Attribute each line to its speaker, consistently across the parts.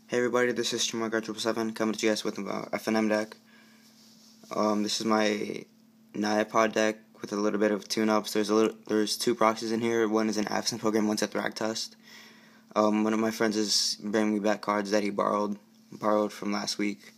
Speaker 1: Hey everybody, this is Streamer777 coming to you guys with FNM Deck. This is my Naya Pod deck with a little bit of tune-ups. There's two proxies in here. One is an absent program, one's a Thrag test. One of my friends is bringing me back cards that he borrowed from last week.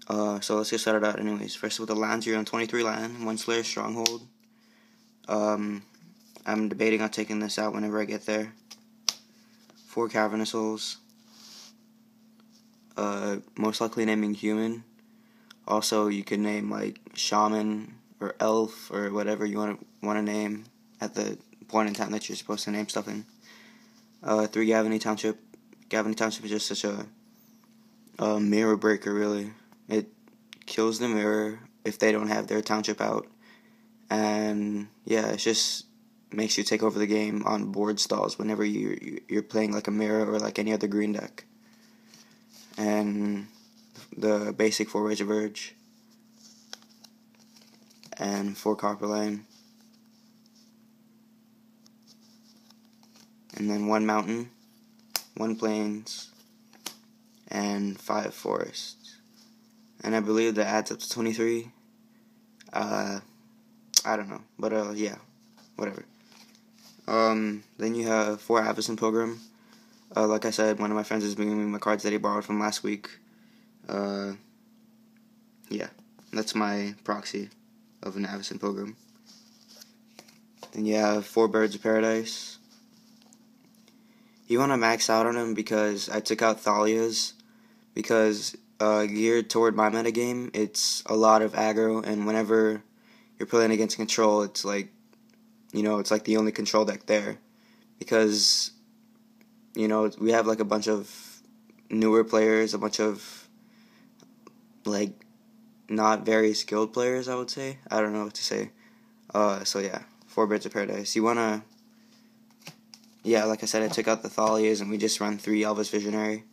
Speaker 1: So let's get started out anyways. First with the lands, you're on 23 land, 1 Slayer Stronghold. I'm debating on taking this out whenever I get there. 4 Cavernous Souls. Most likely naming human. Also, you could name like shaman or elf or whatever you want to name at the point in time that you're supposed to name stuff in. 3 Gavany Township. Gavany Township is just such a mirror breaker, really. It kills the mirror if they don't have their township out, and yeah, it just makes you take over the game on board stalls whenever you're playing like a mirror or like any other green deck. And the basic 4 Rage of Urge, and 4 Copper Line, and then 1 Mountain, 1 Plains, and 5 Forests. And I believe that adds up to 23. I don't know, but yeah, whatever. Then you have 4 Avacyn Pilgrim. Like I said, one of my friends is bringing me my cards that he borrowed from last week. Yeah, that's my proxy of an Avacyn Pilgrim. Then you have 4 Birds of Paradise. You want to max out on them because I took out Thalia's, because geared toward my metagame, it's a lot of aggro, and whenever you're playing against control, it's like, it's like the only control deck there, because we have like a bunch of newer players, a bunch of like not very skilled players, I would say. I don't know what to say. So yeah, 4 Birds of Paradise. You wanna, yeah, like I said, I took out the Thalias and we just run 3 Elvis Visionary.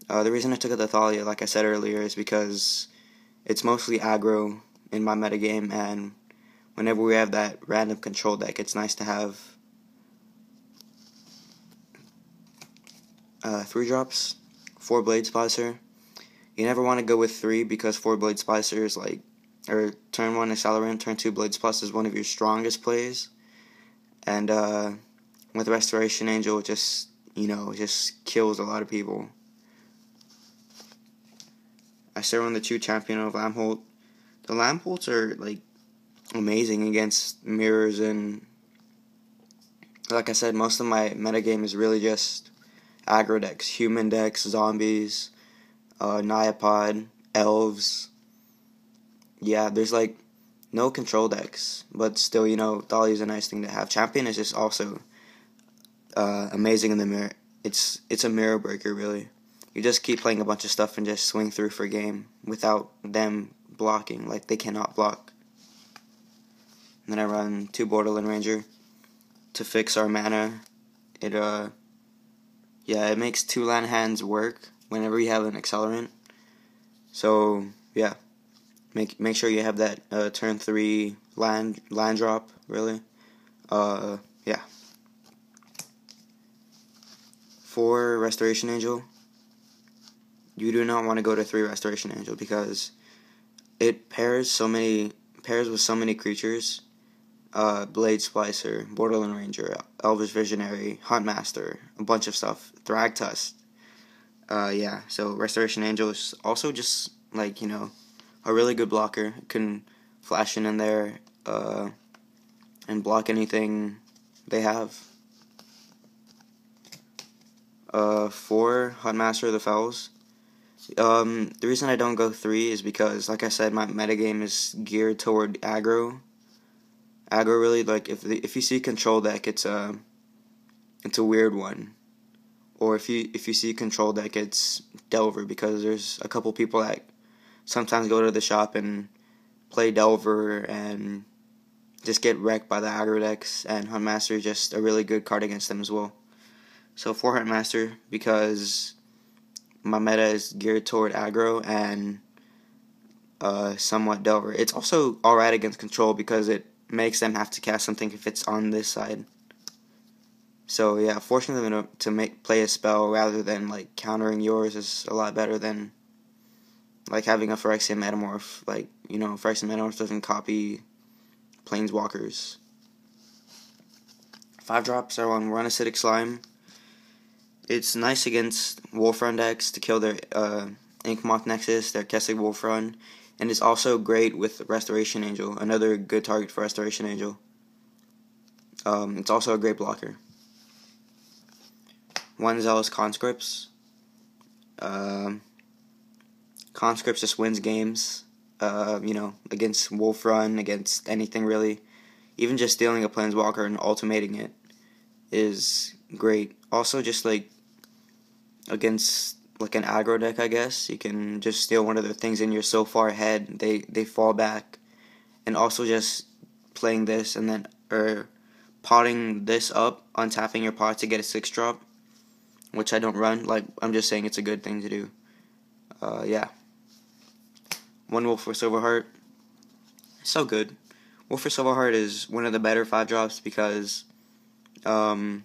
Speaker 1: The reason I took out the Thalia, like I said earlier, is because it's mostly aggro in my metagame, and whenever we have that random control deck, it's nice to have 3 drops, 4 Blade Splicer. You never want to go with 3 because 4 Blade Splicer is like, or turn 1 Accelerant, turn 2 Blade Splicer is one of your strongest plays. And with Restoration Angel, it just, just kills a lot of people. I still run the 2 Champion of Lampholt. The Lampholts are like amazing against mirrors, and like I said, most of my metagame is really just aggro decks, human decks, zombies, Naya Pod, elves. Yeah, there's like no control decks, but still, Thalia is a nice thing to have. Champion is just also amazing in the mirror. It's a mirror breaker, really. You just keep playing a bunch of stuff and just swing through for game without them blocking, like they cannot block. And then I run 2 Borderland Ranger to fix our mana. It makes 2 land hands work whenever you have an Accelerant. So yeah, make sure you have that turn 3 land drop, really. Yeah. 4 Restoration Angel. You do not want to go to 3 Restoration Angel because it pairs with so many creatures. Blade Splicer, Borderland Ranger, Elvish Visionary, Huntmaster, a bunch of stuff, Thrag test. Yeah, so Restoration Angel is also just like, a really good blocker. It can flash in there and block anything they have. 4 Huntmaster of the Fells. The reason I don't go 3 is because, like I said, my metagame is geared toward aggro. Aggro, really, like if you see control deck, it's a weird one. Or if you see control deck, it's Delver, because there's a couple people that sometimes go to the shop and play Delver and just get wrecked by the aggro decks, and Huntmaster is just a really good card against them as well. So 4 Huntmaster, because my meta is geared toward aggro and somewhat Delver. It's also alright against control because it makes them have to cast something if it's on this side. So yeah, forcing them to play a spell rather than like countering yours is a lot better than like having a Phyrexian Metamorph. Like, Phyrexian Metamorph doesn't copy Planeswalkers. 5-drops are on Run Acidic Slime. It's nice against Wolfrun decks to kill their Inkmoth Nexus, their Kessig Wolfrun, and it's also great with Restoration Angel, another good target for Restoration Angel. It's also a great blocker. 1 Zealous Conscripts. Conscripts just wins games, against Wolfrun, against anything really. Even just stealing a Planeswalker and ultimating it is great. Also, just like against like an aggro deck, I guess, you can just steal one of their things and you're so far ahead, they fall back. And also just playing this and then, potting this up, untapping your pot to get a 6-drop, which I don't run. Like, I'm just saying it's a good thing to do. Yeah. 1 Wolf for Silverheart. So good. Wolf for Silverheart is one of the better 5-drops because it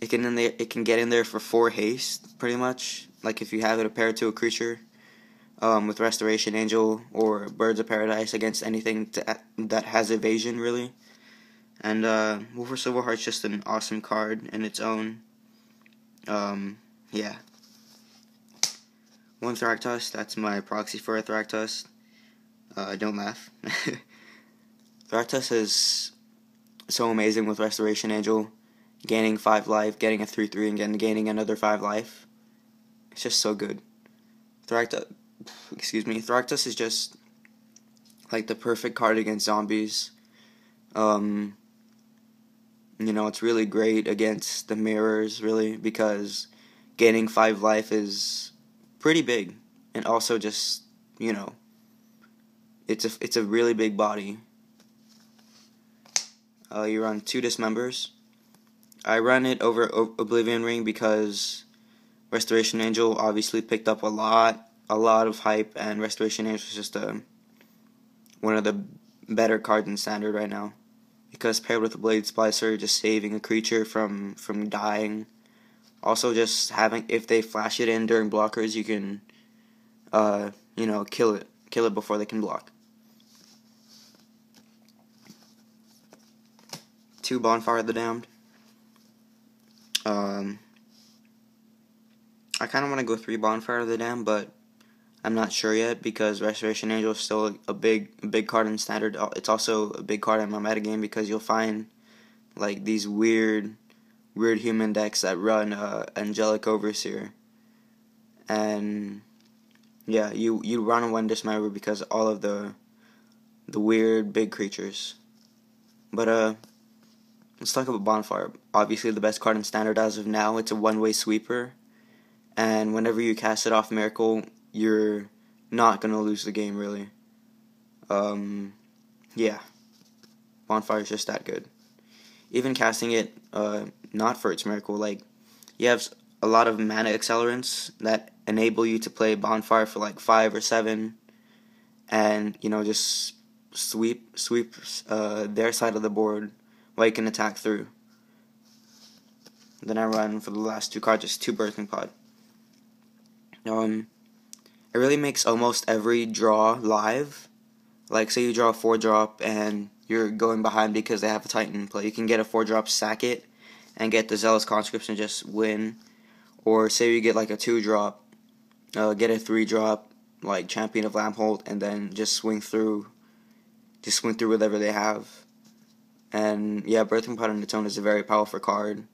Speaker 1: can get in there for 4 haste, pretty much. Like if you have it paired to a creature, with Restoration Angel or Birds of Paradise against anything that has evasion, really. And Wolf for Silverheart's just an awesome card in its own. Yeah. 1 Thragtusk, that's my proxy for a Thragtusk. Don't laugh. Thragtusk is so amazing with Restoration Angel, gaining 5 life, getting a 3/3, and then gaining another 5 life. It's just so good. Thragtusk is just like the perfect card against zombies. It's really great against the mirrors, really, because gaining 5 life is pretty big, and also just, it's a really big body. You run 2 Dismembers. I run it over Oblivion Ring because Restoration Angel obviously picked up a lot of hype, and Restoration Angel is just one of the better cards in Standard right now. Because paired with the Blade Splicer, just saving a creature from dying. Also, just having, if they flash it in during blockers, you can, kill it before they can block. 2 Bonfire of the Damned. I kind of want to go 3 Bonfire of the Damned, but I'm not sure yet because Restoration Angel is still a big card in Standard. It's also a big card in my metagame because you'll find like these weird human decks that run Angelic Overseer, and yeah, you run 1 Dismember because all of the weird big creatures. But let's talk about Bonfire. Obviously, the best card in Standard as of now. It's a 1-way sweeper, and whenever you cast it off Miracle, you're not gonna lose the game, really. Yeah. Bonfire is just that good. Even casting it, not for its Miracle, like, you have a lot of mana accelerants that enable you to play Bonfire for like 5 or 7, and, just sweep their side of the board while you can attack through. Then I run, for the last 2 cards, just 2 Birthing Pod. It really makes almost every draw live. Like, say you draw a 4-drop and you're going behind because they have a Titan play. You can get a 4-drop, sack it, and get the Zealous Conscripts and just win. Or say you get like a 2-drop, get a 3-drop, like Champion of Lamphold, and then just swing through whatever they have. And yeah, Birthing Pod on its own is a very powerful card.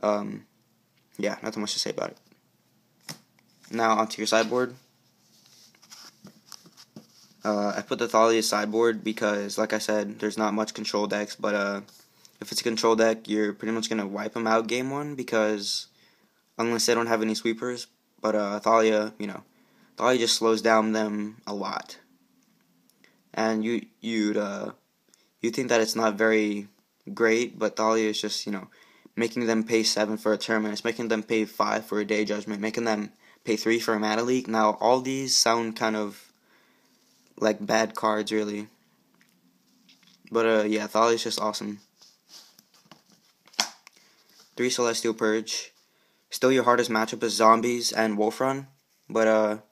Speaker 1: Yeah, nothing much to say about it. Now onto your sideboard. I put the Thalia sideboard because, like I said, there's not much control decks, but if it's a control deck, you're pretty much going to wipe them out game 1 because, unless they don't have any sweepers, but Thalia just slows down them a lot. And you'd think that it's not very great, but Thalia is just, making them pay 7 for a tournament. It's making them pay 5 for a Day Judgment, making them pay 3 for a Mana Leak. Now, all these sound kind of like bad cards, really. But yeah, Thalia's just awesome. 3 Celestial Purge. Still your hardest matchup is Zombies and Wolf Run, but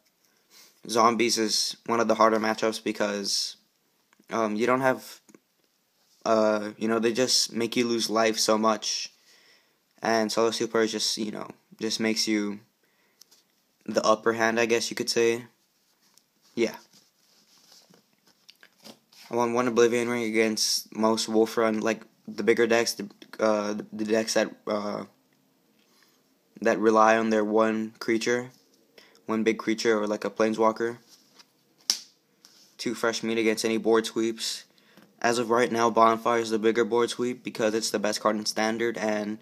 Speaker 1: Zombies is one of the harder matchups because you don't have, they just make you lose life so much, and Celestial Purge just makes you the upper hand, I guess you could say. Yeah. I won 1 Oblivion Ring against most Wolf Run, like the bigger decks, the decks that rely on their one big creature, or like a planeswalker. 2 Fresh Meat against any board sweeps. As of right now, Bonfire is the bigger board sweep because it's the best card in Standard, and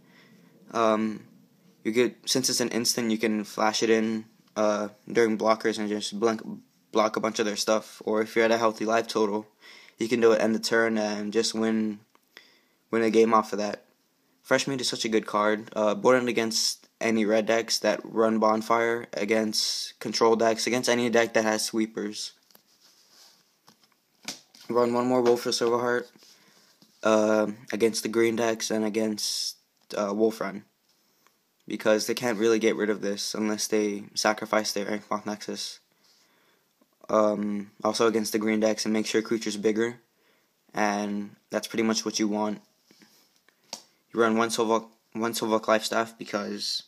Speaker 1: since it's an instant, you can flash it in during blockers and just block a bunch of their stuff. Or if you're at a healthy life total, you can do it end the turn and just win a game off of that. Fresh Meat is such a good card. Boarded against any red decks that run Bonfire, against control decks, against any deck that has sweepers. Run 1 more Wolf for Silverheart against the green decks and against Wolf Run, because they can't really get rid of this unless they sacrifice their Inkmoth Nexus. Also against the green decks, and make sure creature's bigger, and that's pretty much what you want. You run 1 Silvok Lifestaff because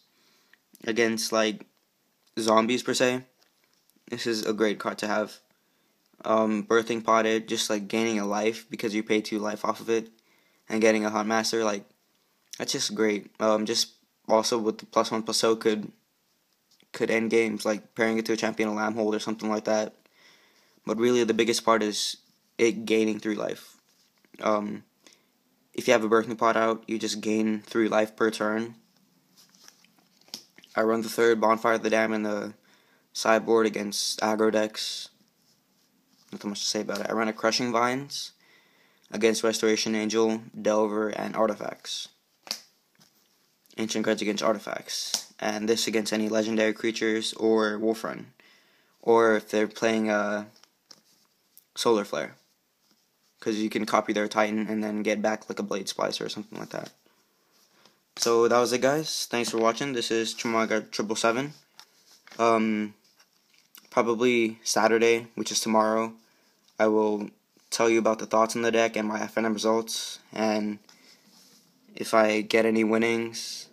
Speaker 1: against like zombies per se, this is a great card to have. Birthing Potted, just like gaining a life because you pay 2 life off of it, and getting a Huntmaster, like that's just great. Just also with the +1/+0 could end games, like pairing it to a Champion of Lambhold or something like that. But really, the biggest part is it gaining 3 life. If you have a Birthing Pot out, you just gain 3 life per turn. I run the 3rd Bonfire of the Dam in the sideboard against aggro decks. Nothing much to say about it. I run a Crushing Vines against Restoration Angel, Delver, and Artifacts. Ancient cards against Artifacts. And this against any legendary creatures or Wolf Run. Or if they're playing Solar Flare, because you can copy their Titan and then get back like a Blade Splicer or something like that. So that was it, guys. Thanks for watching. This is Chamaga777. Probably Saturday, which is tomorrow, I will tell you about the thoughts on the deck and my FNM results, and if I get any winnings,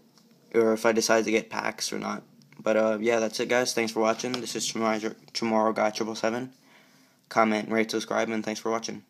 Speaker 1: or if I decide to get packs or not. But yeah, that's it, guys. Thanks for watching. This is Tomorrow Guy 777. Comment, rate, subscribe, and thanks for watching.